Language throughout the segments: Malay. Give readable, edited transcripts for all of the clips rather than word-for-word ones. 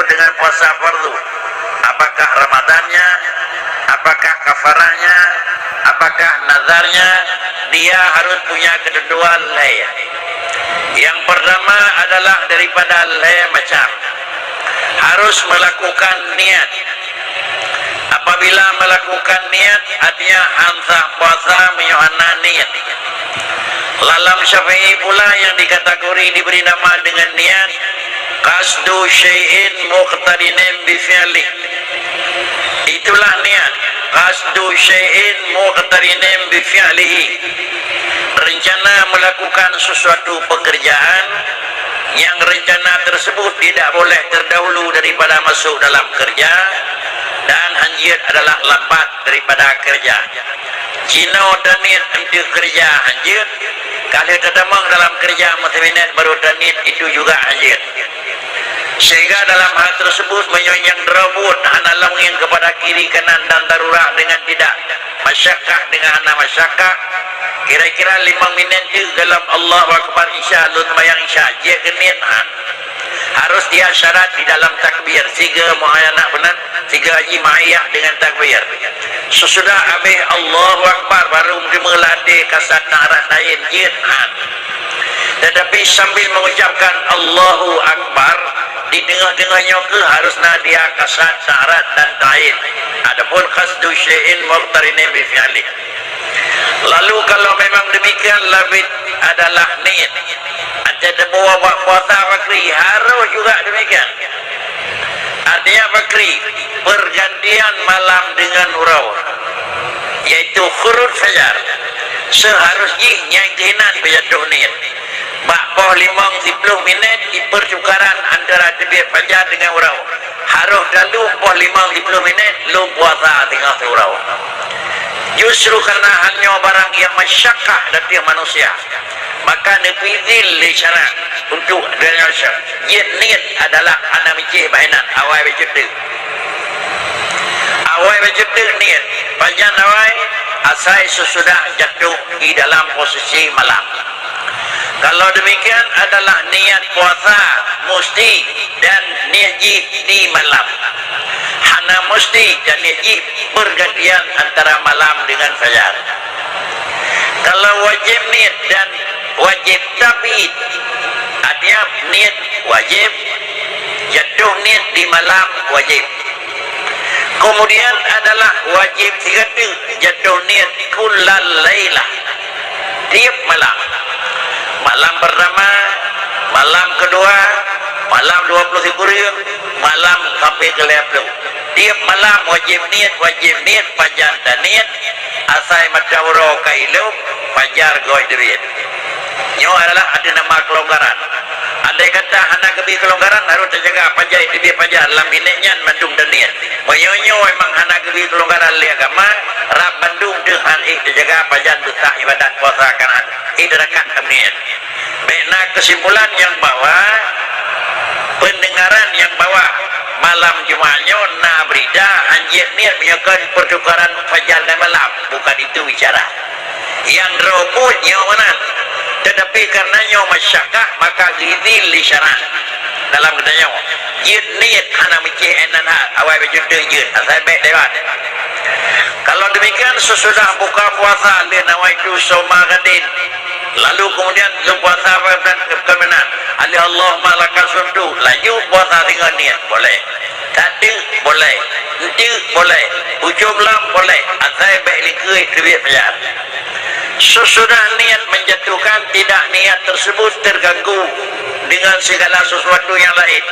disebut dengan puasa fardu? Apakah Ramadannya, apakah kafarahnya, apakah nazarnya? Dia harus punya ketentuan lain. Yang pertama adalah daripada lain macam harus melakukan niat. Apabila melakukan niat, artinya hansah puasa menyuhana niat. Lalam Syafi'i pula yang dikategori diberi nama dengan niat qasdu syai'in muqtarinin bifi'li. Itulah niat qasdu syai'in muqtarinin bifi'lihi. Rencana melakukan sesuatu pekerjaan yang rencana tersebut tidak boleh terdahulu daripada masuk dalam kerja, dan hanjir adalah lambat daripada kerja. Cina dan niat untuk kerja hanjir, kalau tertemang dalam kerja mutaminat baru niat itu juga hanjir. Sehingga dalam hal tersebut menyonyang derabut hana langing kepada kiri kanan dan darurat dengan tidak masyarakat dengan hana masyarakat. Kira-kira 5 minit itu dalam Allahu Akbar Isya lun bayang Isya dia keniatan harus dia syarat di dalam takbir 3 muayyanah benar 3 haji ma'iyah dengan takbir. Sesudah habis Allahu Akbar baru melatih kasat narat lain jihad. Tetapi sambil mengucapkan Allahu Akbar di tengah-tengahnya ke harusnya dia kasat narat dan lain. Adapun qasdu syai'in muqtarinin bi fi'li. Lalu kalau memang demikian labid adalah niat. Ada buat puasa fakri harus juga demikian. Artinya fakri pergantian malam dengan urau, yaitu khurud fajar. Seharusnya yang kehinan berjatuh niat. Bakpoh 5-10 minit di pertukaran antara terbit fajar dengan urau. Harus lalu poh 5-10 minit lu puasa tengah urau. Justru karena hanya barang yang masyakkah dari manusia, maka nepizil li syarat untuk dengar niat adalah ana micih bainan awai bejude. Awai bejude niat panjang awai asai sesudah jatuh di dalam posisi malam. Kalau demikian adalah niat puasa mesti dan niat di malam. Hana mesti dan niat pergantian antara malam dengan fajar. Kalau wajib niat dan wajib tabid, artinya niat wajib, jatuh niat di malam wajib. Kemudian adalah wajib 3 jatuh niat kullal lailah, tiap malam. Malam pertama, malam kedua, malam 20 Februari, malam sampai ke 20. Tiap malam wajib niat fajar dan niat asai matawro kailu fajar goy duit. Nyo adalah ada nama kelonggaran. Andai kata hana kebi kelonggaran harus terjaga fajar itu dia fajar dalam minitnya mandung dan niat. Moyonyo memang hana kebi kelonggaran li agama rap bandung dengan terjaga fajar besar ibadat puasa kan idrakat niat. Baikna kesimpulan yang bawa pendengaran yang bawa malam Jumatnya na berita anjir niat menyokong pertukaran fajar dan malam, bukan itu bicara. Yang robotnya mana? Tetapi karenanya masyarakat maka gizil li syarat dalam katanya jid niat hana micih enana awal bejude jid asal baik lewat. Kalau demikian sesudah buka puasa li nawaitu somagadin, lalu kemudian puasa dan kemenang Ali Allahumma lakal sundu, lanjut puasa dengan niat boleh, tadi boleh, nanti boleh, ujung lam boleh, asal baik likui kebir fajar. Sesudah niat menjatuhkan, tidak niat tersebut terganggu dengan segala sesuatu yang lain.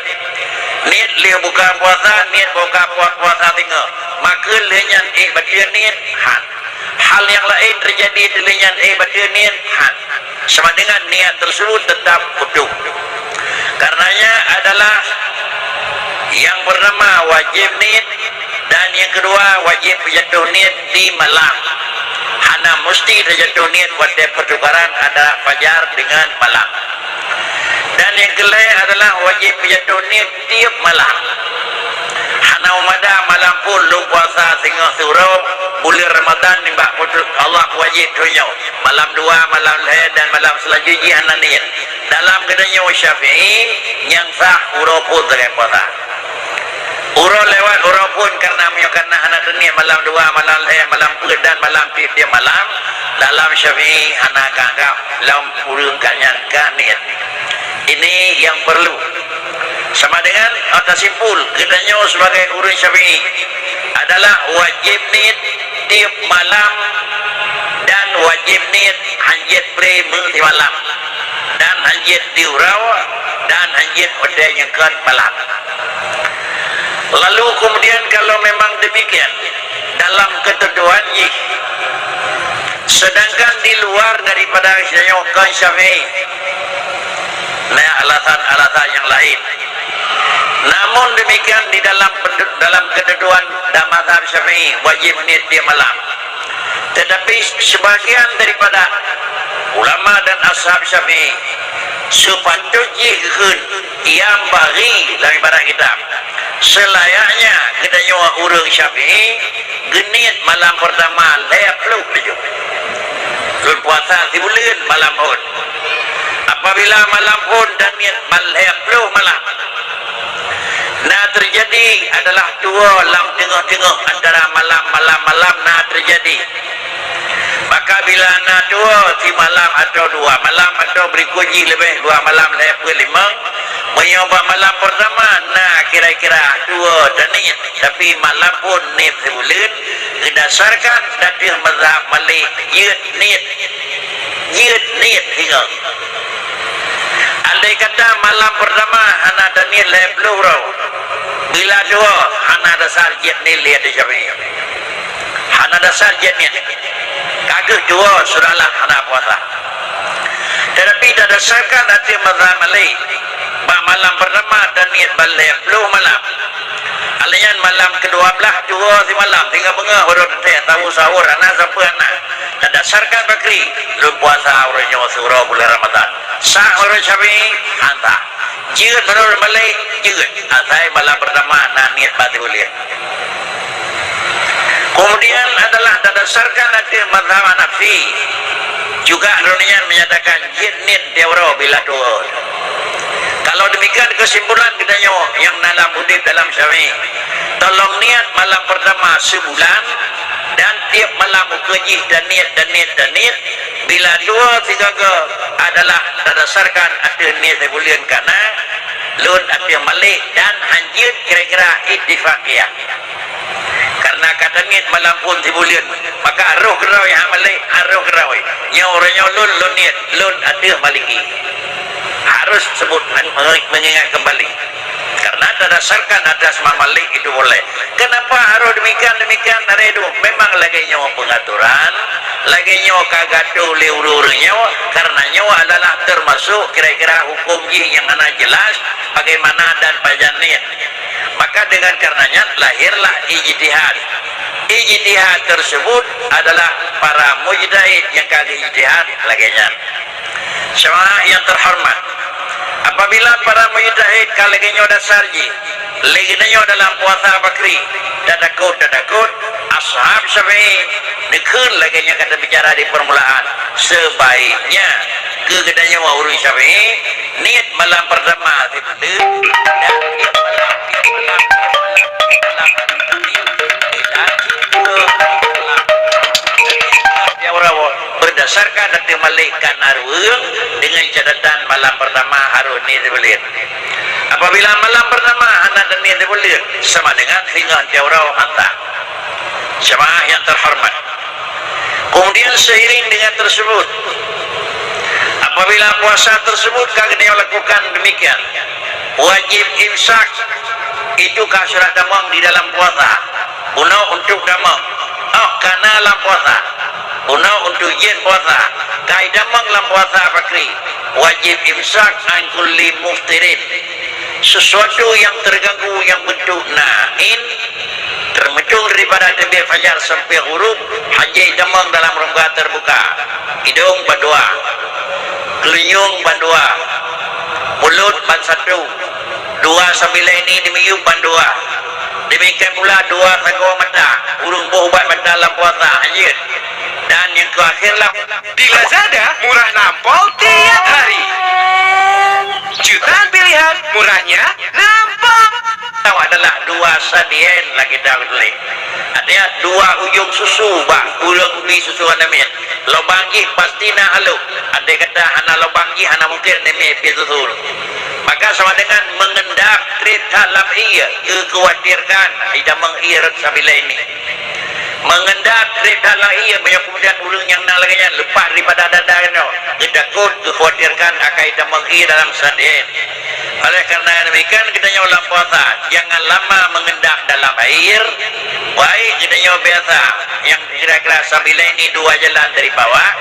Niat lihat buka puasa, niat buka puasa tinggal, maka lenyan baca niat hal yang lain terjadi lenyan baca niat sama dengan niat tersebut tetap utuh. Karenanya adalah yang pertama wajib niat, dan yang kedua wajib jatuh niat di malam. Hana mesti terjatuh niat pada pertukaran adalah fajar dengan malam. Dan yang kelima adalah wajib jatuh niat tiap malam. Hana umada malam pun lu puasa tengah surau bulan Ramadan nimbak putus Allah wajib tunjuk malam 2, malam lain dan malam selanjutnya hana niat. Dalam kedanya Syafi'i yang sah huruf pun dengan puasa. Uro lewat uro pun karena menyokana anak dunia malam dua, malam leh, malam dan malam tiap malam dalam Syafi'i anak anggap dalam urung kanyankan niat. Ini yang perlu. Sama dengan atas simpul katanya sebagai urung Syafi'i adalah wajib niat tiap malam dan wajib niat hanjit prema di malam dan hanjit diurau dan hanjit odanya kan malam. Lalu kemudian kalau memang demikian dalam ketentuan ini, sedangkan di luar daripada syai'kan Syafi'i, nah alasan-alasan yang lain. Namun demikian di dalam ketentuan dalam mazhab Syafi'i wajib niat dia malam. Tetapi sebagian daripada ulama dan ashab Syafi'i sepatutnya yang bagi daripada kitab selayaknya kita nyawa urang Syafi'i genit malam pertama lep lu Lun puasa si bulan malam pun apabila malam pun dan niat malep lu malam nah terjadi adalah dua lam tengah-tengah antara malam nah terjadi. Maka bila nak dua si malam atau dua malam atau berikuji lebih dua malam lebih lima menyoba malam pertama nah kira-kira dua tanit tapi malam pun niat sebulan didasarkan dari mazhab Malik yud niat hingga andai kata malam pertama anak dan niat lebih bila dua anak dasar jet ni lihat di Syafi'i anak dasar jet ni kagak dua sudahlah anak puasa. Tetapi didasarkan hati mazhab Malik malam pertama dan niat balik belum malam alian malam ke-12 dua si malam tinggal bengah urut tahu sahur anak siapa anak didasarkan bakri lu puasa urutnya surah bulan Ramadan sah urut Syafi'i hantar jika menurut Malik juga asai malam pertama nah niat balik boleh. Kemudian adalah didasarkan hati mazhab Hanafi juga dunia menyatakan niat diawro bila dua. Kalau demikian kesimpulan kita yang dalam udip dalam Syafi'i tolong niat malam pertama sebulan dan tiap malam ukaji dan niat bila dua tiga ke adalah didasarkan ada niat sebulan karena lun yang Malik dan hanjir kira-kira ittifaqiyah karena kata niat malam pun sebulan maka arroh kerau yang Malik arroh kerau yang orangnya lun niat lun ada Maliki harus sebut mengingat kembali karena didasarkan atas Malik itu boleh. Kenapa harus demikian hari itu memang lagi nyawa pengaturan lagi nyawa kagatu liurur nyawa karena nyawa adalah termasuk kira-kira hukum yang anak jelas bagaimana dan pajannya maka dengan karenanya lahirlah ijtihad tersebut adalah para mujtahid yang kagak ijtihad laginya. Jemaah yang terhormat, apabila para mujtahid kalinya dasarji leginanya dalam puasa bakri dadakut ashab Syafi'i dekun laginya kata bicara di permulaan sebaiknya kegedanya mau urus Syafi'i niat malam pertama dan niat malam berdasarkan dari Malik arwung dengan catatan malam pertama harus ni dibelir. Apabila malam pertama anak dan ni dibelir sama dengan hingga tiaurau hantar. Jemaah yang terhormat. Kemudian seiring dengan tersebut apabila puasa tersebut kagak lakukan demikian wajib imsak itu kasurat damang di dalam puasa guna untuk damang karena dalam puasa guna untuk jen puasa kaidah dalam puasa bakri wajib imsak an kulli muftirin sesuatu yang terganggu yang bentuk nain termentung daripada terbit fajar sampai huruf haji damang dalam rongga terbuka hidung bandua kelinyung bandua mulut ban satu dua sambil ini demikian bandua demikian pula dua sagau mata urung bobat mata dalam puasa anjir dan yang terakhirlah di Lazada murah nampol tiap hari jutaan pilihan murahnya nampol adalah dua sadien lagi dah boleh. Ada dua ujung susu bak ulang ubi susu anamin. Lobangi pasti na halu. Ada kata hana lobangi hana mungkin demi susu. Maka sama dengan mengendap kereta dalam ia kekhawatirkan tidak mengirat sabila ini. Mengendap kereta dalam ia banyak kemudian ulung yang nalaganya lepas daripada dadanya. Takut kekhawatirkan akan tidak mengirat dalam sadien. Oleh karena demikian kita ulang puasa jangan lama mengendap dalam air. Baik kita biasa yang kira-kira sabila ini dua jalan dari bawah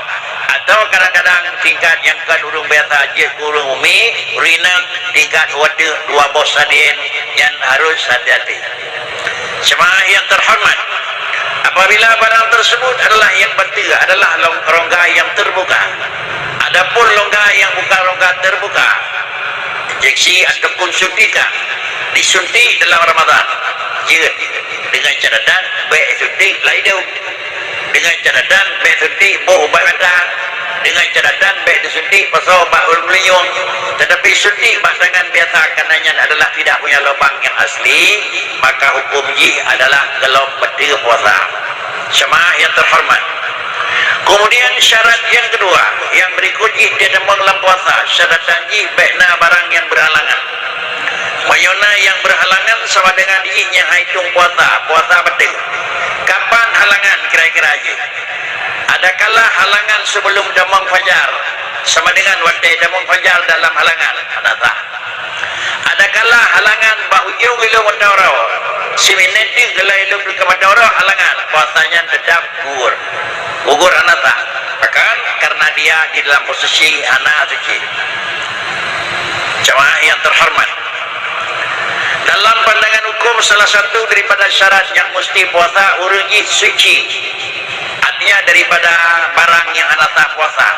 atau kadang-kadang tingkat yang kan urung biasa je urung umi urina tingkat wadah dua bos sadien yang harus hati-hati. Jemaah yang terhormat, apabila barang tersebut adalah yang bertiga adalah rongga yang terbuka, adapun rongga yang bukan rongga terbuka, injeksi ataupun suntikan disuntik dalam Ramadan, ya, dengan catatan baik suntik lain dia, dengan catatan baik suntik ubat badan, dengan catatan baik disuntik pasal obat ulun. Tetapi suntik pasangan biasa karenanya adalah tidak punya lubang yang asli, maka hukum ji adalah kalau betul puasa. Jemaah yang terhormat, kemudian syarat yang kedua yang berikut ji dia dalam puasa syarat janji baikna barang yang berhalangan. Mayona yang berhalangan sama dengan inya hitung puasa betul. Kapan halangan kira-kira aja? Adakala halangan sebelum damang fajar sama dengan waktu damang fajar dalam halangan? Ada. Adakala halangan bahujung ilmu matawara si miniti gelai ilmu kematawara halangan puasanya tetap gugur anata. Bahkan karena dia di dalam posisi anak suci. Jemaah yang terhormat, dalam pandangan hukum salah satu daripada syarat yang mesti puasa uruji suci, artinya daripada barang yang anak sah puasa,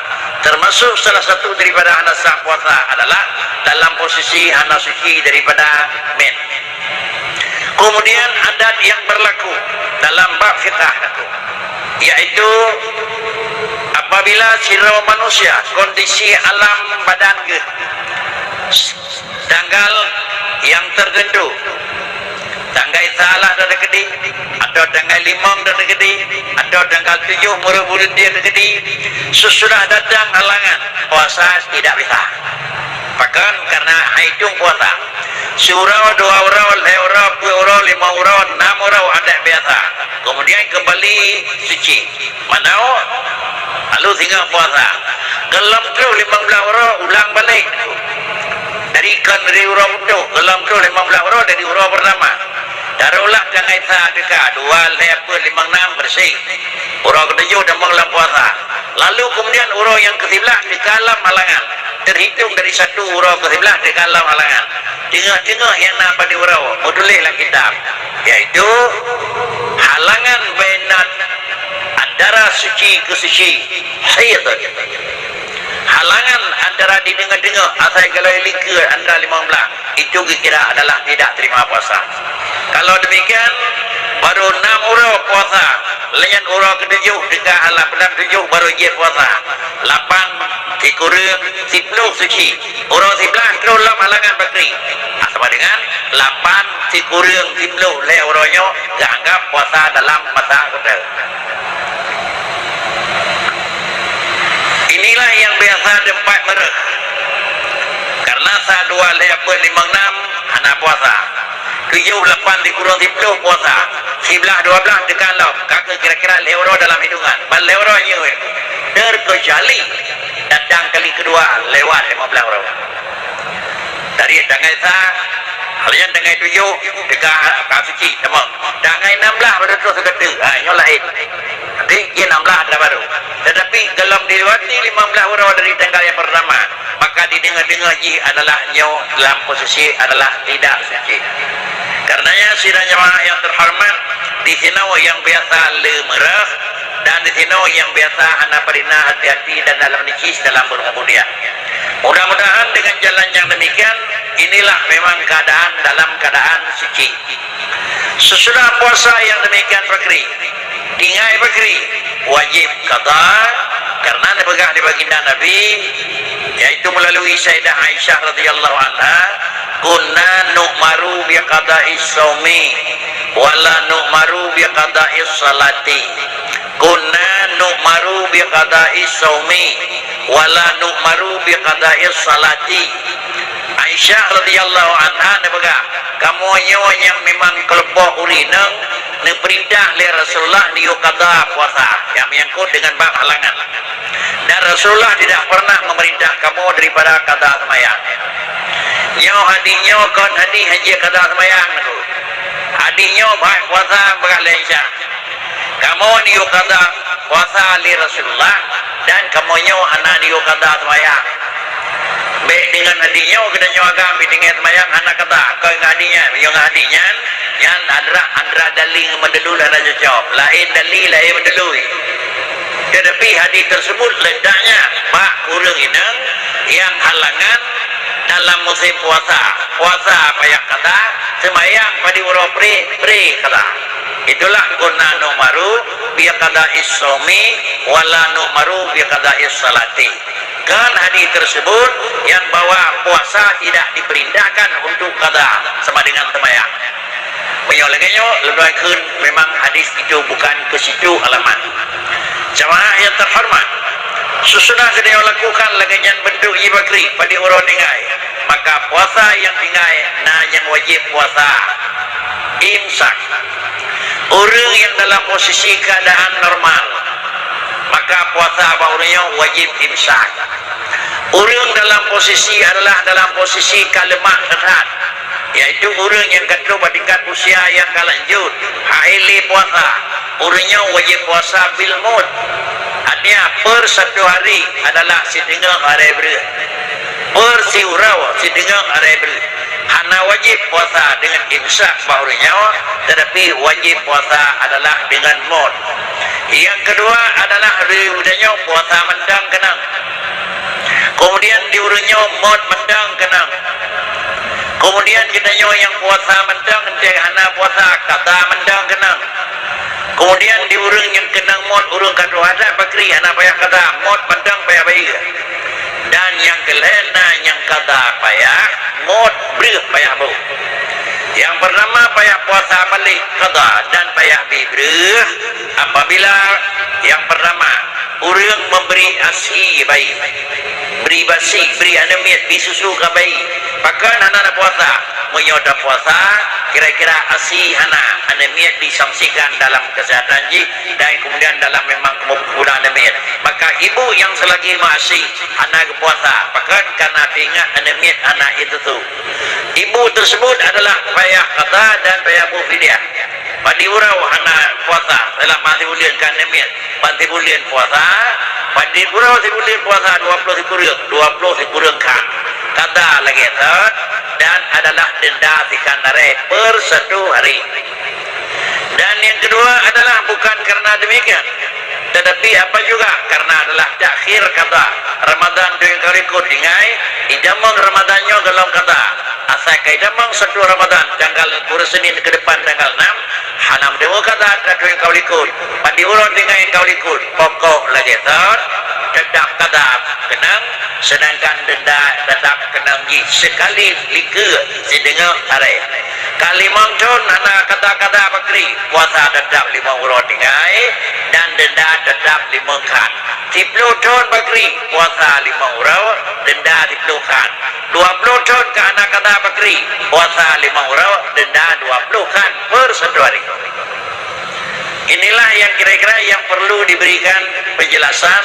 termasuk salah satu daripada anak sah puasa adalah dalam posisi anak suci daripada men. Kemudian adat yang berlaku dalam bab fiqh yaitu apabila sirau manusia kondisi alam badan ke tanggal yang tertentu, tanggal salah dah dekedi, atau tanggal 5 dah dekedi, atau tanggal 7 murid-murid dia dekedi, sesudah datang halangan puasa tidak bisa. Bahkan karena hitung puasa surau, 2 urau, 3 urau, 4 urau, 5 urau, 6 urau ada biasa, kemudian kembali suci manau lalu tinggal puasa gelam tu 15 urau ulang balik dari urau itu gelam tu 15 urau dari urau pertama taruhlah jangan isa dekat 2, 5, 6 bersih urau ketujuh dan mengelam puasa lalu kemudian urau yang ke-11 di kalam halangan terhitung dari 1 urau ke-11 di kalam halangan tengah-tengah yang nak pada urau modulihlah kitab yaitu halangan bainat antara suci ke suci haid, halangan antara di dengar-dengar asal kalau lingkar antara 15 itu kira adalah tidak terima puasa. Kalau demikian baru 6 urau puasa, lain urau ke-7 dekat halang 7 baru dia puasa, 8 dikurang 10 suci, urau 11 terus halangan bakri sama dengan 8 dikurang 10 le uraunya dianggap puasa dalam masa kita. Inilah yang biasa tempat merek karena sa 2, 5, 6 anak puasa 7, 8 dikurang 10 puasa 11, 12 dekat lauk kakak kira-kira leuro dalam hidungan bal leuro nya terkecuali datang kali kedua lewat 15 euro dari tanggal sa kalian tanggal 7 dekat kasuci teman tanggal 16 baru terus kata yang lain nanti dia 16 dah baru tetapi kalau dilewati 15 euro dari tanggal yang pertama maka didengar-dengar ji adalah nyo dalam posisi adalah tidak suci. Karenanya sidang jemaah yang terhormat di sini yang biasa lemerah dan di sini yang biasa anak perina hati-hati dan dalam nicis dalam berkemudian. Mudah-mudahan dengan jalan yang demikian inilah memang keadaan dalam keadaan suci. Sesudah puasa yang demikian bakri, tinggal bakri wajib qada karena dipegang di baginda Nabi yaitu melalui Sayyidah Aisyah radhiyallahu anha kunna nu'maru bi qada'is shaumi wala nu'maru bi qada'is salati. Kunna nu'maru bi qada'is shaumi wala nu'maru bi qada'is salati. Aisyah radhiyallahu anha nabaga kamu yang memang kelompok urinang ni perintah oleh Rasulullah di qada puasa yang menyangkut dengan bab halangan, dan Rasulullah tidak pernah memerintah kamu daripada qada sembahyang. Nyo hadinya kon hadi haji qada sembahyang tu hadinya baik puasa berkali Aisyah kamu di qada puasa oleh Rasulullah dan kamu nyo anak di qada sembahyang. Baik dengan hadinya kedanya agak dengan semayang anak kata kau hadinya yang hadinya yang andra dalil mendelul ada cocok lain dalil lain mendelul, tetapi hadis tersebut ledaknya mak kurang inang yang halangan dalam musim puasa payah kata semayang pada urut pre kata itulah kunna numaru biya qada is-shaumi wala numaru biya qada is-salati. Kan hadis tersebut yang bahwa puasa tidak diperintahkan untuk qada sama dengan sembahyang. Menyolengnya lebih kun memang hadis itu bukan ke situ alamat. Jamaah yang terhormat, sesudah kita lakukan lagian bentuk ibakri pada orang tinggai, maka puasa yang tinggai yang wajib puasa imsak. Orang yang dalam posisi keadaan normal maka puasa barunya wajib imsak. Orang dalam posisi adalah dalam posisi kalemah sehat, yaitu orang yang kedua tingkat usia yang kalanjut haili puasa orangnya wajib puasa bil mut, artinya per satu hari adalah setengah hari berat, per siurau setengah hari berat. Hana wajib puasa dengan imsak barunya, tetapi wajib puasa adalah dengan mut. Yang kedua adalah riudanya puasa mendang kenang, kemudian diurutnya mut mendang kenang, kemudian kita yang puasa mendang nanti hana puasa kata mendang kenang, kemudian diurung yang kenang mut urung kedua ada bakri hana payah kata mut mendang payah baik, dan yang kelena yang kata payah mut beri payah bau. Yang pertama payah puasa balik qada dan payah beri apabila yang pertama orang memberi asi bayi, beri basi, beri anemiat, beri susu ke bayi, maka anak puasa menyoda puasa kira-kira asi anemiat disangsikan dalam kesehatan ji, dan kemudian dalam memang kemudian anemiat, maka ibu yang selagi masih anak puasa maka karena ingat anemiat anak itu tu ibu tersebut adalah payah kata dan payah bufidiah pada urau anak puasa dalam masih bulan kan anemiat pada bulan puasa pada urau bulan puasa 20 kurang kan kata lagi tu, dan adalah denda sikandare per satu hari. Dan yang kedua adalah bukan karena demikian, tetapi apa juga karena adalah takhir kata Ramadan dengan karikut ingai idamang Ramadannya dalam kata asal idamang satu Ramadan tanggal Senin ke depan tanggal 6 hanam demo kata dengan karikut pada urut dengan karikut pokok lagi tahun tetap kata kenang, sedangkan denda tetap kenang sekali likur sedengar hari kalimang ton anak kata-kata bakri puasa tetap 5 urut tinggai dan denda tetap 5 kan 10 ton bakri puasa 5 urut denda 10 kan 20 ton ke anak kata bakri puasa 5 urut denda 20 kan per satu hari. Inilah yang kira-kira yang perlu diberikan penjelasan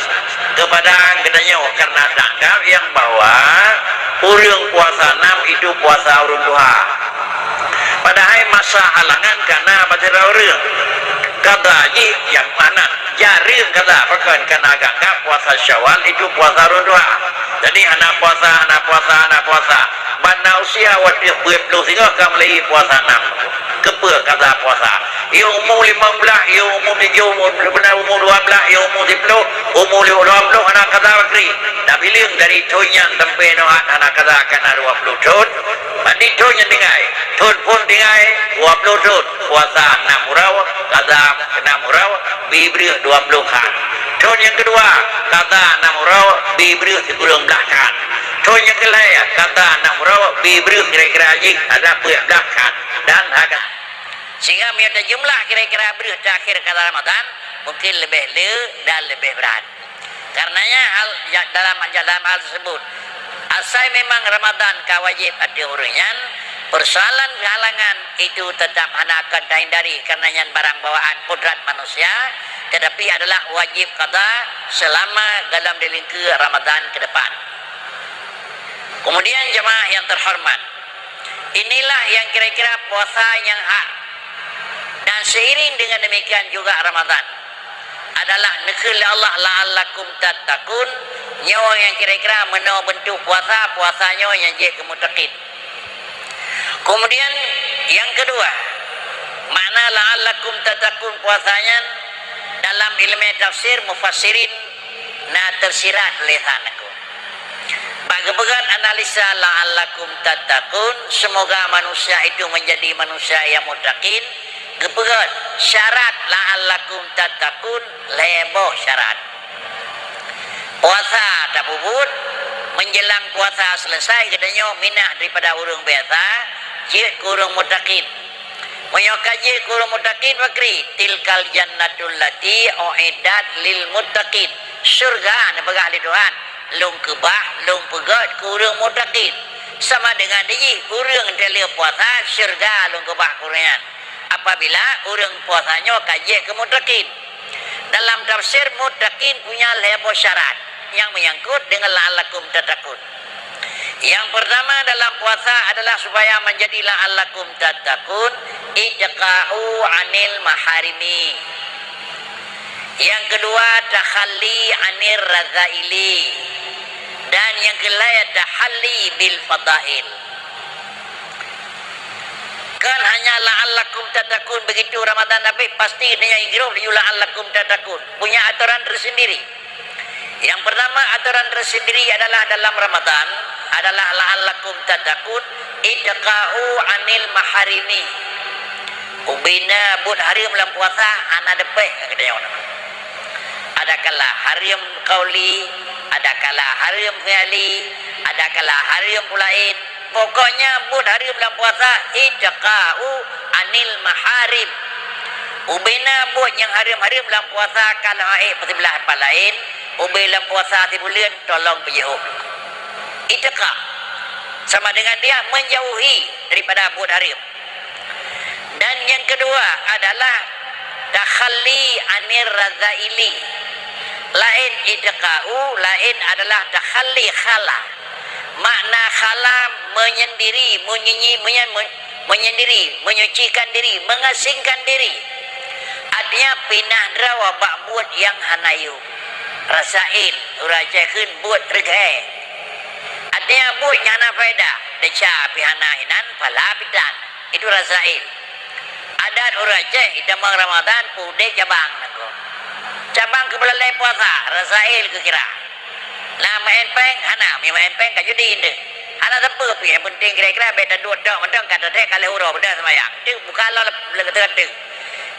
kepada katanya karena tangkap yang bahwa urang puasa 6 itu puasa urung duha. Padahal masa halangan karena batera urang. Kata haji yang mana jaring kata bahkan karena agak puasa Syawal itu puasa urung duha. Jadi anak puasa mana usia wadi 20 sehingga kamlei puasa 6 kepe kata puasa ia umur 15 ia umur 7 umur 12 ia umur 10 umur 20 anak kata bakri dah bilang dari tunya sampai nohat anak kata akan 20 tahun mandi tunya tinggai tahun pun tinggai 20 tahun puasa 6 urau kata 6 urau bibri 20 kan tahun yang kedua kata 6 urau bibri 10 kan Tonya kelaya kata anak merawat bibir kira-kira jing ada puyak belakang dan agak sehingga misalnya jumlah kira-kira beri akhir kata Ramadan mungkin lebih le dan lebih berat. Karenanya dalam hal tersebut asal memang Ramadan kawajib ada urunan persoalan halangan itu tetap hana akan dihindari karenanya barang bawaan kodrat manusia tetapi adalah wajib qada selama dalam dilingku Ramadan ke depan. Kemudian jemaah yang terhormat, inilah yang kira-kira puasa yang hak. Dan seiring dengan demikian juga Ramadan adalah nekil Allah la'allakum tattaqun, nyawa yang kira-kira menau bentuk puasanya yang jadi kemuttaqin. Kemudian yang kedua, makna la'allakum tattaqun puasanya dalam ilmu tafsir mufassirin tersirat lisanku. Bagaimana analisa la'allakum tattaqun, semoga manusia itu menjadi manusia yang muttaqin. Gepegat syarat la'allakum tattaqun lebo syarat. Puasa tak puput menjelang puasa selesai katanya minah daripada urang biasa jid kurang muttaqin. Menyokaji kurang muttaqin bakri tilkal jannatul lati uiddat lil muttaqin. Surga nepegah di Tuhan lung kebah lung pegat kurang muttaqin. Sama dengan dia kurang telia puasa surga lung kebah kurangan. Apabila orang puasanya kaji ke muttaqin. Dalam tafsir muttaqin punya lebo syarat yang menyangkut dengan la'allakum tattaqun. Yang pertama dalam puasa adalah supaya menjadi la'allakum tattaqun itqa'u 'anil maharimi. Yang kedua takhalli 'anir razaili. Dan yang kelaya tahalli bil fadail. Kan hanya la'allakum tattaqun begitu Ramadan tapi pasti dia hidup di la'allakum tattaqun punya aturan tersendiri. Yang pertama aturan tersendiri adalah dalam Ramadan adalah la'allakum tattaqun itqa'u 'anil maharimi. Ubina bud harim dalam puasa ana depeh katanya orang. Ada kala harim qauli, ada kala harim fi'li, ada kala harim pulain. Pokoknya bud hari bulan puasa itqa'u 'anil maharim. Ubina bud yang hari-hari bulan puasa kalau belah palain, ubilah puasa di bulan tolong berjauh. Itqa sama dengan dia menjauhi daripada bud harim. Dan yang kedua adalah takhalli 'anir razaili. Lain itqa'u, lain adalah takhalli khala. Makna khala menyendiri, menyendiri, menyucikan diri, mengasingkan diri. Artinya pinah drawa bak buat yang hanayu. Rasail, urajakeun buat reghe. Artinya buat yang hana faedah. Deca pihana hinan pala pidan. Itu rasail. Adat urajah itamang Ramadan pude cabang nako. Cabang kebelalai puasa, rasail kekira. Nah, main peng, hana, main peng kajudi inde. Hana tempe pi, yang penting kira-kira beta dua dak, mendang kata dek kalau huruf benda semayang. Itu bukanlah legetek.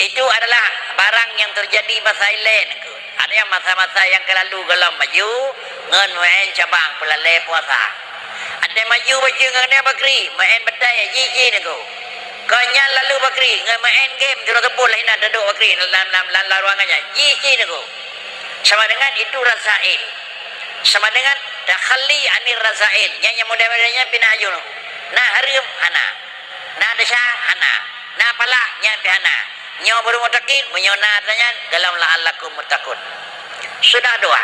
Itu adalah barang yang terjadi masa lain. Ada yang masa-masa yang kelalu gelam maju, ngan main cabang pelalai puasa. Ada maju baju ngan bakri, main bedai jiji niku. Kanya lalu bakri, ngan main game jero tepul lain ada duduk bakri dalam ruangannya. Jiji niku. Sama dengan itu rasail. Sama dengan takhalli 'anir razail yang model-modelnya pinajul. Nah harim hana. Nah desa hana. Nah pala nya hana. Nyo baru muttaqin menyona tanya dalam la'allakum muttaqun. Sudah dua.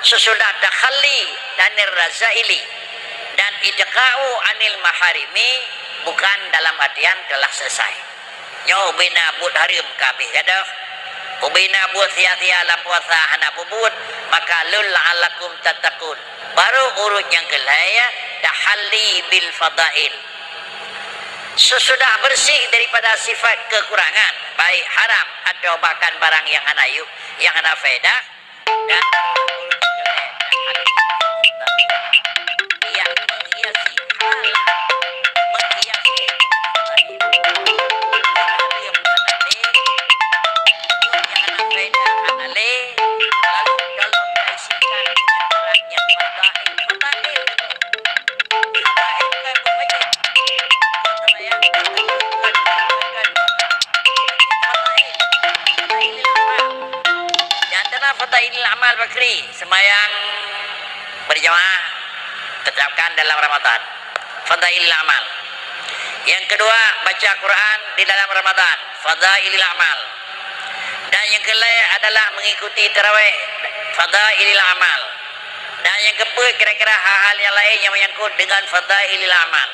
Sesudah takhalli 'anir razaili dan itqa'u 'anil maharimi bukan dalam artian telah selesai. Nyo bina bud harim kabeh gadah. Ubina buat sia-sia dalam puasa hana bubut maka lul la'allakum tattaqun. Baru urut yang kelaya tahalli bil fadail. Sesudah bersih daripada sifat kekurangan baik haram atau bahkan barang yang hana yang hana faedah dan urut kelaya yang menghiasi hal menghiasi lalu dalam kaisikan dengan barang yang fadail fadailil amal bakri, sembahyang berjamaah tetapkan dalam Ramadan, fadailil amal. Yang kedua, baca Quran di dalam Ramadan, fadailil amal. Dan yang kelima adalah mengikuti tarawih, fadailil amal. Dan yang keempat, kira-kira hal-hal yang lain yang menyangkut dengan fadailil amal.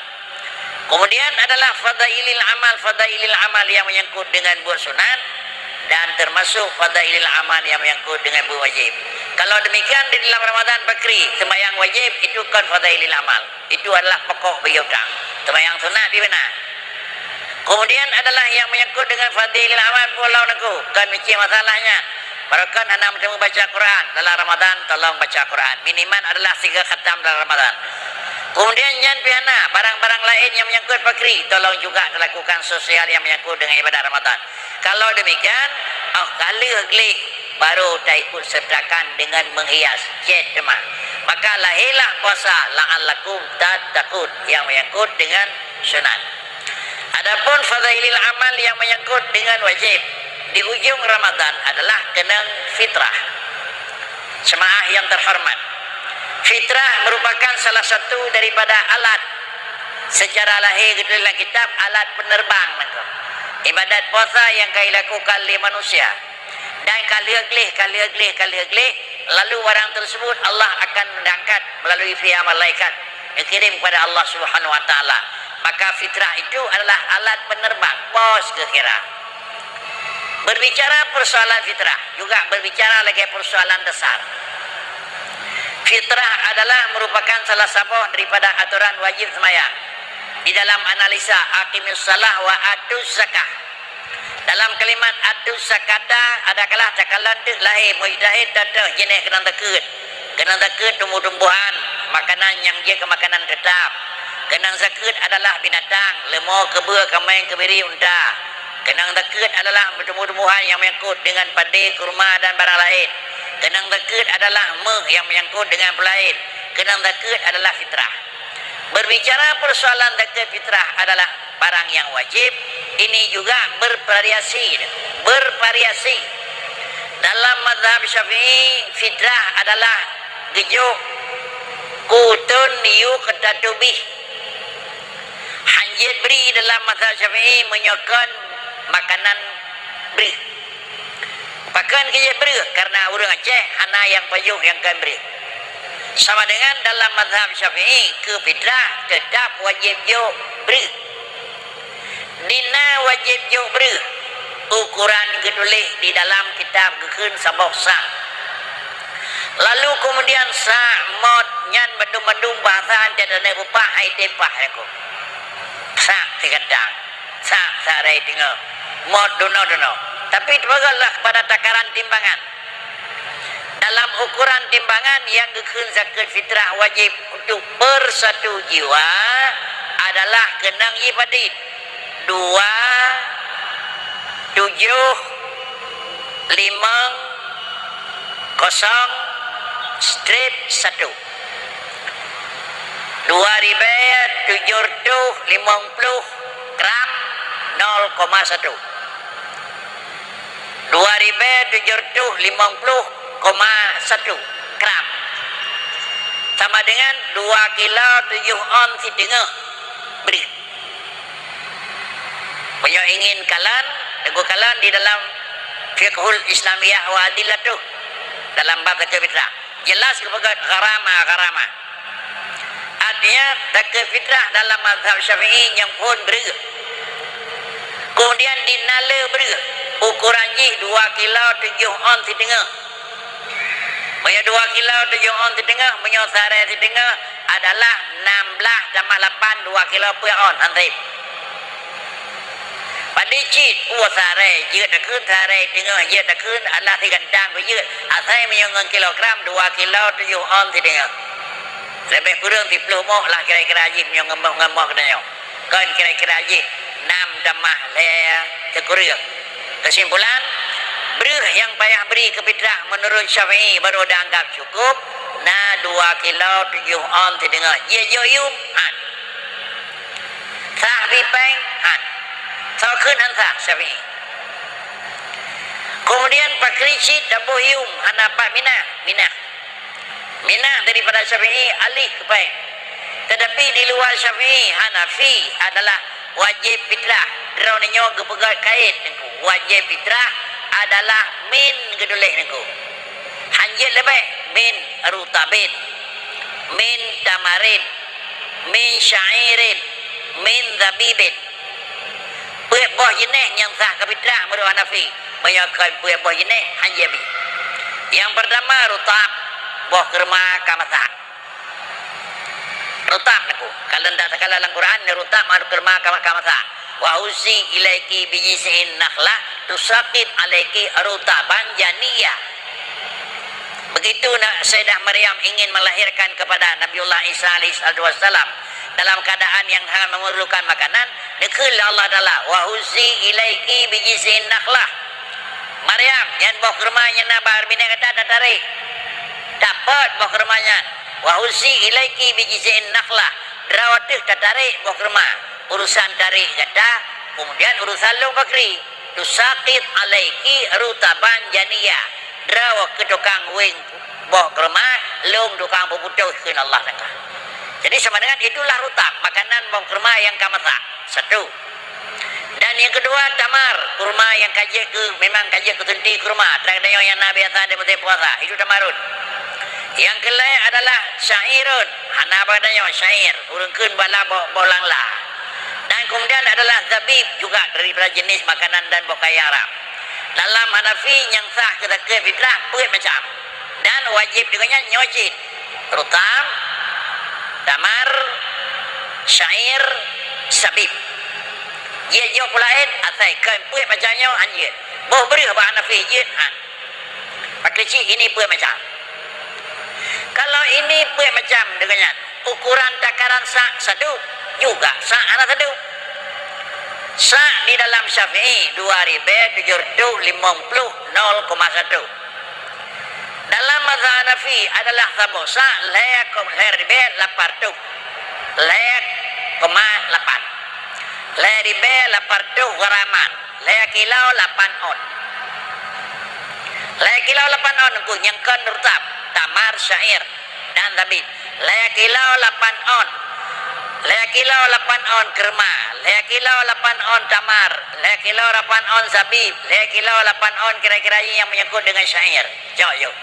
Kemudian adalah fadailil amal yang menyangkut dengan buat sunat, dan termasuk fadailil amal yang menyangkut dengan buat wajib. Kalau demikian di dalam Ramadan bakri, sembahyang wajib itu kan fadailil amal. Itu adalah pokok bagi utang. Sembahyang sunat di mana? Kemudian adalah yang menyangkut dengan fadailil amal pulau naku. Kan mesti masalahnya. Parakan anda bertemu baca Quran dalam Ramadan, tolong baca Quran. Minimal adalah 3 khatam dalam Ramadan. Kemudian yang piana, barang-barang lain yang menyangkut bakri, tolong juga lakukan sosial yang menyangkut dengan ibadat Ramadan. Kalau demikian, kali-kali baru tak ikut sertakan dengan menghias jet demah. Maka lahirlah puasa la'allakum tattaqun yang menyangkut dengan sunat. Adapun fadailil amal yang menyangkut dengan wajib di ujung Ramadan adalah kena fitrah. Jemaah yang terhormat, fitrah merupakan salah satu daripada alat secara lahir dalam kitab, alat penerbang ibadat puasa yang kami lakukan oleh manusia. Dan kali-kali lalu orang tersebut Allah akan mengangkat melalui via malaikat dikirim kepada Allah Subhanahu wa taala. Maka fitrah itu adalah alat penerbang pos kira. Berbicara persoalan fitrah juga berbicara lagi persoalan dasar. Fitrah adalah merupakan salah satu daripada aturan wajib sembahyang. Di dalam analisa aqimus salah wa atuz zakah. Dalam kalimat atuz zakata adalah cakalan tu lahir mujtahid tetap jenis kena takut tumbuh-tumbuhan, makanan yang dia ke makanan tetap. Kena zakat adalah binatang, lemur, kebur, kambing, kebiri, unta. Kena takut adalah tumbuh-tumbuhan yang menyangkut dengan padi, kurma dan barang lain. Kena takut adalah yang menyangkut dengan lain. Kena takut adalah fitrah. Berbicara persoalan zakat fitrah adalah barang yang wajib. Ini juga bervariasi. Dalam mazhab Syafi'i, fitrah adalah gejuk, kutun, niu, ketatubih. Hanjit beri dalam mazhab Syafi'i menyokong makanan beri. Pakan kerja beri karena orang Aceh hana yang payung yang kan beri. Sama dengan dalam mazhab Syafi'i, ke fitrah tetap wajib jo beri. Dina wajib jo beri. Ukuran ketulis di dalam kitab gekun sabok sah. Lalu kemudian sah mod nyan bandung-bandung bahasa antara upah hai tempah aku. Sah tikadang. Sah sarai tinggal. Mod dono. Tapi terbagalah kepada takaran timbangan. Dalam ukuran timbangan yang gekun zakat fitrah wajib untuk bersatu jiwa adalah kenang ibadit 2, 7, 5, 0, 1. 2.750 gram 0,1. 2.750,1 gram sama dengan 2 kilo 7 on setengah beri. Punya ingin kalan di dalam fiqhul islamiyah wa adillatuh dalam bab zakat fitrah jelas kepada gharama. Artinya zakat fitrah dalam mazhab Syafi'i yang pun beri. Kemudian dinala beri ukuran ji 2 kilo 7 on setengah. Punya 2 kilo 7 on setengah, punya sarai setengah adalah 16 tambah 8 2 kilo punya on nanti. Pada cik sarai jika takun sarai tengah jika takun adalah digandang berjika asal menyongon kilogram 2 kilo 7 on setengah. Lebih kurang 30 moh lah kira-kira haji menyongon katanya. Kan kira-kira haji 6 damah leh kekurang. Kesimpulan, beri yang payah beri ke fitrah menurut Syafi'i baru dianggap cukup. 2 kilo 7 on setengah. Dia joyum han. Sah bipeng han. Sah kun han sah Syafi'i. Kemudian pakricit dabuh yum hanapak minah daripada Syafi'i alih kepada. Tetapi di luar Syafi'i Hanafi adalah wajib fitrah. Draw ninyo gepegat kait niku. Wajib fitrah adalah min gedulih niku. Hanjit lebih min rutabin, min tamarin, min syairin, min zabibin. Puak boh jenis yang sah ke fitrah menurut Hanafi. Banyakan puak boh jenis hanjit. Yang pertama rutab, boh kerma kamasak. Rutab niku. Kalau ndak sekala dalam Quran ni rutab madu kerma kamasak. Wa usi ilaiki bijisin nakhla tusaqit alaiki rutaban janiyah. Begitu Sayyidah Maryam ingin melahirkan kepada Nabiullah Isa alaihissalam dalam keadaan yang sangat memerlukan makanan, nikul Allah Taala wa usi ilaiki bijisin nakhla. Maryam yang bawa kermanya nabar bina kata tarik. Dapat bawa kermanya. Wa usi ilaiki bijisin nakhla. Drawatih tarik bawa kerma. Urusan tarik kata, kemudian urusan long bakri. Tusaqit alaiki rutaban janiyah. Drawat ke tukang wing bawa kerma, long tukang peputuh ke Allah Taala. Jadi sama dengan itulah rutab, makanan bawa kerma yang kamasak. Satu. Dan yang kedua tamar, kurma yang kaji ke memang kaji ke tunti kurma. Terakhir yang Nabi biasa dia betul puasa, itu tamarun. Yang kelai adalah syairun, hana badanya syair, urungkeun bala bolang lah. Dan kemudian adalah zabib juga daripada jenis makanan dan bokai Arab. Dalam Hanafi yang sah kita ke fitrah puit macam. Dan wajib dengannya nyocit. Rutam, tamar, syair, zabib. Dia jauh pulain asai kan puit macamnya anjir. Boh beri apa Hanafi jin han. Pakai cik ini puit macam. Kalau ini puit macam dengannya ukuran takaran satu juga anak satu. Di dalam Syafi'i 2750 0,1. Dalam mazhab Hanafi adalah sabu layak ribe 8. Layak 8. Ribe 8 garaman. Layak kilau 8 on. Layak kilau 8 on ku nyangkan rutab tamar syair dan zabib. Layak kilau 8 on. Layak kilau 8 on kerma. Layak kilau 8 on tamar. Layak kilau 8 on zabib. Layak kilau 8 on kira-kira yang menyangkut dengan syair. Jauh yuk.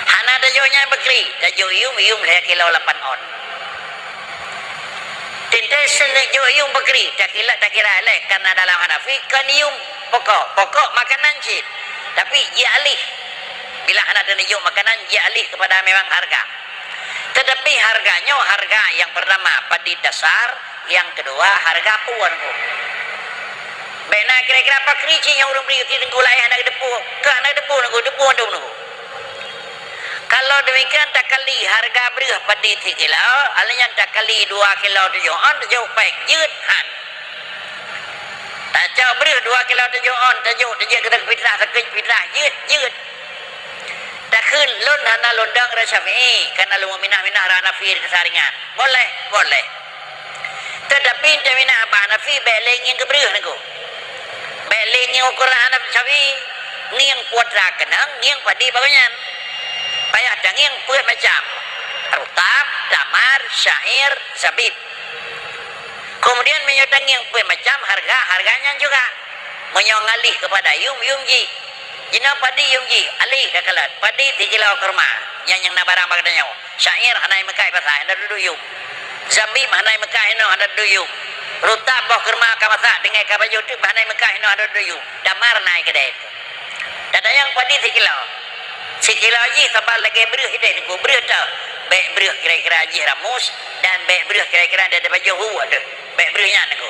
Hana tajuknya bekri. Tajuk yum layak kilau 8 on. Tintai senek yum bekri. Tak kira lek. Karena dalam Hanafi kan yum pokok makanan cid. Tapi dia alih. Bila Hana tunjuk makanan dia alih kepada memang harga. Tetapi harganya harga yang pertama padi dasar, yang kedua harga puan ku. Bena kira-kira apa kerici yang orang beri tengku lain anak depu, ke anak depu nunggu. Kalau demikian tak kali harga beri padi 3 kilo, alanya tak kali 2 kilo 7 on, 7 pack jut han. Tak jauh beri 2 kilo 7 on, 7 kita fitrah sakit fitrah jut. Takun lon hana londang ra Syafi'i karena lu minah Hanafi kesaringan. Boleh. Tetapi minah Hanafi beleng yang kebreuh niku. Beleng yang ukuran Hanafi Syafi'i ngiang putra kenang ngiang padi baganyan. Payah dangiang puat macam rutab, tamar, syair, zabib. Kemudian menyodang yang puat macam harganya juga menyongalih kepada yum ji. Jina padi yumji alih dakalat padi 3 kilo kurma yang nabarang bagdanya syair hanai mekai pasai ada duduk yum zabib hanai mekai no ada duduk yum rutab boh kurma kamasa dengan kabaju tu hanai mekai no ada duduk yum damar naik kedai dada yang padi 3 kilo 1 kilo aji sabal lagi beruh hidup ku beruh tau baik beruh kira-kira aji ramus dan baik beruh kira-kira ada baju hu ada baik beruhnya aku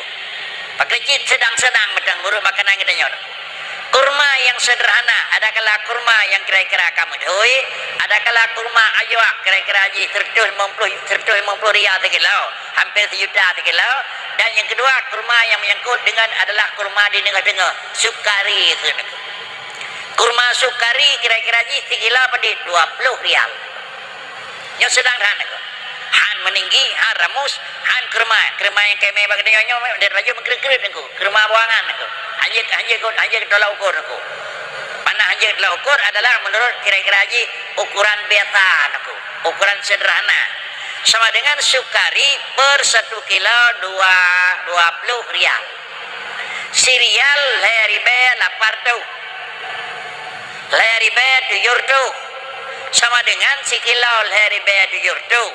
pakai cit sedang-sedang metang buruh makanan kedanya. Kurma yang sederhana, adakala kurma yang kira-kira kamu doi, adakala kurma ajwa kira-kira haji 150 riyal 1 kilo, hampir 1 juta 1 kilo. Dan yang kedua kurma yang menyangkut dengan adalah kurma di tengah-tengah sukari itu. Kurma sukari kira-kira haji 1 kilo pada 20 riyal. Yang sederhana itu. Han meninggi, han ramus, han kurma yang kami bagi dia dari baju mengkerik-kerik aku, kurma buangan aku. Hanya tolak ukur aku. Mana hanya telah ukur adalah menurut kira-kira haji ukuran biasa, ukuran sederhana. Sama dengan sukari per 1 kilo 20 rial. Sirial leribe lapar tu. Leribe tuyur tu. Sama dengan sikilo leribe tuyur tu.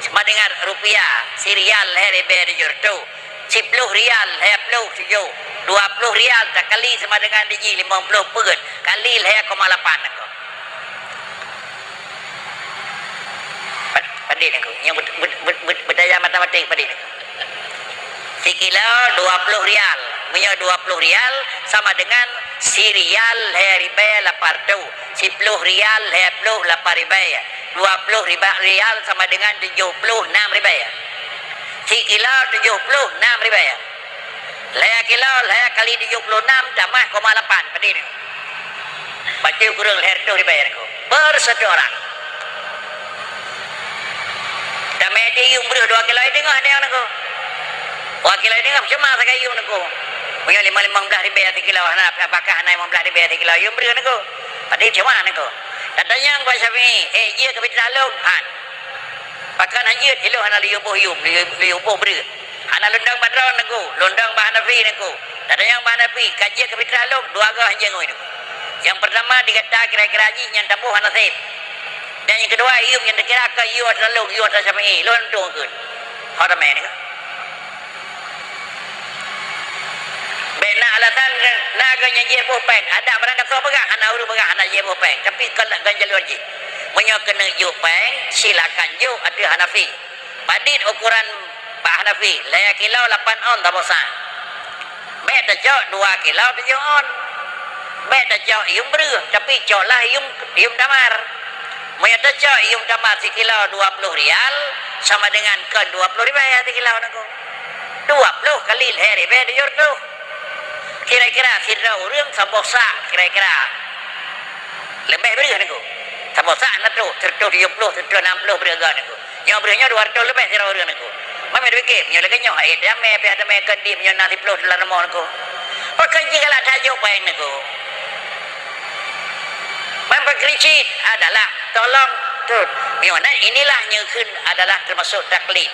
Sama dengan rupiah. Sirial leribe tuyur tu. 10 rial leribe tuyur. 20 rial tak kali sama dengan diji 50 perut. Kali leribe 8 aku. Padik aku. Yang berdaya matematik padik aku. Sikilo 20 rial. Punya 20 rial sama dengan sirial leribe lapar tu. 10 rial leribe lapar ribe. 20 rial sama dengan 76 ribe. Sikilo 76 ribe. Lea kilo lea kali 76 tambah 8 padik aku. Baca kurang leher tu ribe aku. Per satu orang. Damai dia umrah 2 kilo tengah dia aku. 2 kilo tengah macam mana kayu aku. Punya 15 ribu 1 kilo. Apakah 15 ribu 1 kilo you beri aku. Tadi macam mana aku. Katanya aku Syafi'i, dia ke Fitra Lung. Pakan hanya elok anak liubuh beri. Anak lundang badron aku. Lundang bah Hanafi aku. Katanya bah Hanafi, kaji ke Fitra Lung 2 agak hanya aku. Yang pertama dikata kira-kira haji yang tabuh Hanasib. Dan yang kedua, ium yang dikira ke you adalah Lung, you adalah Syafi'i. Lontung ke. Apa main ni? Bena alasan naga yang je popeng ada barang kata pegang anak uru pegang anak je popeng tapi kalau ganjal wajib punya kena juk peng silakan juk ada Hanafi padit ukuran Pak Hanafi laya kilo 8 on tak bosan bet dak 2 kilo 7 on bet dak ium beru tapi cok lah ium damar punya dak ium damar sekilo 20 rial sama dengan ke 20 ribu ya sekilo aku 20 kali hari bet jur tu kira-kira sira urang sabosa kira-kira lebih beri kan aku sabosa nak tu 70 70 60 beri kan aku yang berinya 200 lebih sira urang aku mami fikir nya lagi nya ai dame pe ada me kendi nya nasi puluh dalam rumah aku pakai jigala tajuk baik aku mampu kritik adalah tolong tu mana inilah nyekun adalah termasuk taklid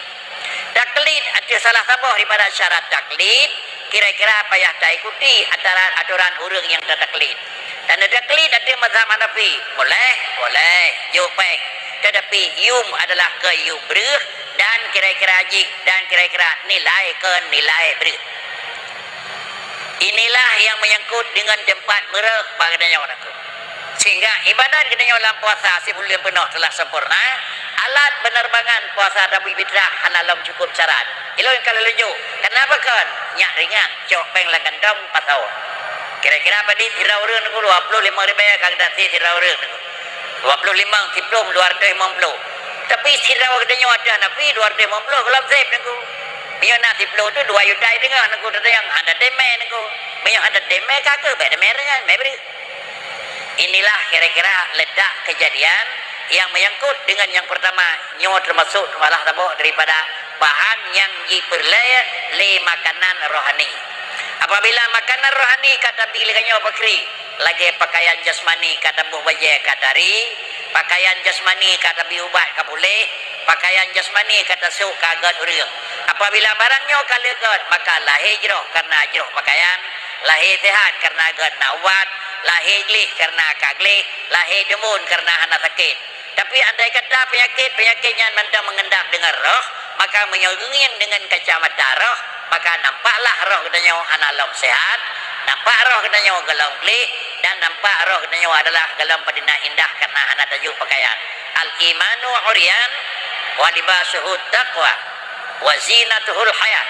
ada salah satu daripada syarat taklid kira-kira apa yang tak ikuti antara aturan urang yang tak taklid. Dan taklid ada mazhab Hanafi. Boleh, jupeng. Tetapi yum adalah ke yum berh dan kira-kira haji dan kira-kira nilai ke nilai berh. Inilah yang menyangkut dengan tempat merah bagadanya orangku. Sehingga ibadat kita dalam puasa sebelum penuh telah sempurna. Alat penerbangan puasa Rabu Fitrah hanalam cukup syarat. Ilo yang kalau lucu. Kenapa kan? Nyak ringan. Cok peng lah gandam 4 tahun. Kira-kira apa di tirau orang aku 25 ribu kagak si tirau orang aku. 25 diplom 250. Tapi tirau katanya ada nabi 250 kalau saya aku. Biar nak diplom tu 2 juta dengan aku ada yang ada demen aku. Biar ada demen kagak beda merah beri. Inilah kira-kira letak kejadian yang menyangkut dengan yang pertama nyawa termasuk malah tabuk daripada bahan yang diperlaya le makanan rohani. Apabila makanan rohani kata pilihnya bakri lagi pakaian jasmani kata buh wajah katari pakaian jasmani kata biubat kabule pakaian jasmani kata su kagat urang. Apabila barangnya kalegat maka lahir jeroh karena jeroh pakaian lahir sehat karena gad nawat lahir glih karena kaglih lahir demun karena hana sakit. Tapi andai kata penyakitnya nanti mengendap dengan roh, maka menyogengin dengan kacamata roh, maka nampaklah roh katanya anak alam sehat, nampak roh katanya galau glih, dan nampak roh katanya adalah galau padina indah karena anak tajuk pakaian. Al-imanu uryan wa libasuhu taqwa wa zinatuhul hayat.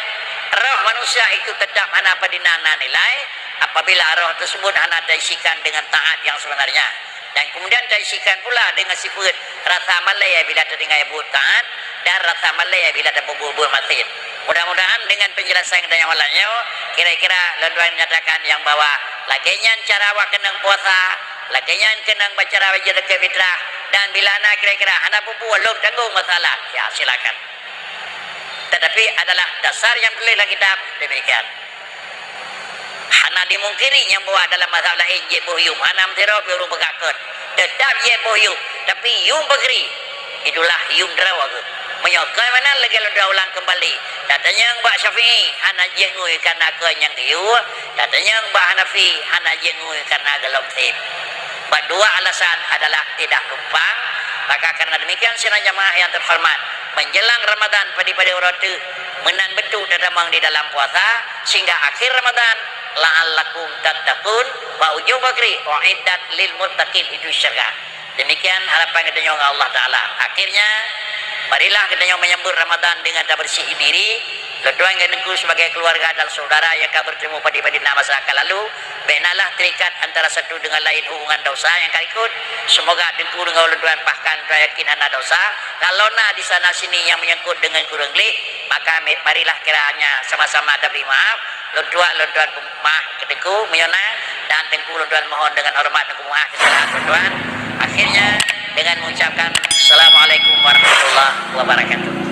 Roh manusia itu tetap anak padina nilai apabila roh tersebut anak diisikan dengan taat yang sebenarnya. Dan kemudian diisikan pula dengan sifat rasa malaya bila terdengar ibu taat dan rasa malaya bila ada bubur masin. Mudah-mudahan dengan penjelasan yang lainnya kira-kira lenduan menyatakan yang bahwa laginya cara awak kenang puasa, laginya kenang baca wajib ke fitrah dan bila anak kira-kira anak bubu belum tanggung masalah, ya silakan. Tetapi adalah dasar yang tulis dalam kitab demikian. Hana dimungkiri yang bawa dalam mazhab lain je bohyum. Hana mtiro biru begakun. Tetap je bohyum. Tapi yum begeri. Itulah yum derawa ke. Menyokai mana lagi lo ulang kembali. Katanya Mbak Syafi'i hana je ngui karena ke yang diu. Katanya Mbak Hanafi hana je ngui karena gelom tim. Dua alasan adalah tidak numpang. Maka karena demikian sirah jamaah yang terhormat, menjelang Ramadan padi-padi uratu menan betul dadamang di dalam puasa sehingga akhir Ramadan la'allakum tattaqun wa ujung bakri uiddat lil muttaqin itu syurga. Demikian harapan kita dengan Allah Ta'ala. Akhirnya marilah kita menyambut Ramadan dengan tak bersih diri. Letuan ganengku sebagai keluarga dan saudara yang kau bertemu pada masyarakat lalu, benalah terikat antara satu dengan lain hubungan dosa yang kau ikut. Semoga dengku dengan letuan bahkan yakin anda dosa. Kalau na di sana sini yang menyangkut dengan kurang glik, maka marilah kiranya sama-sama tapi maaf. Letuan maaf ke dengku menyona dan dengku letuan mohon dengan hormat dengku maaf kesalahan letuan. Akhirnya dengan mengucapkan Assalamualaikum warahmatullahi wabarakatuh.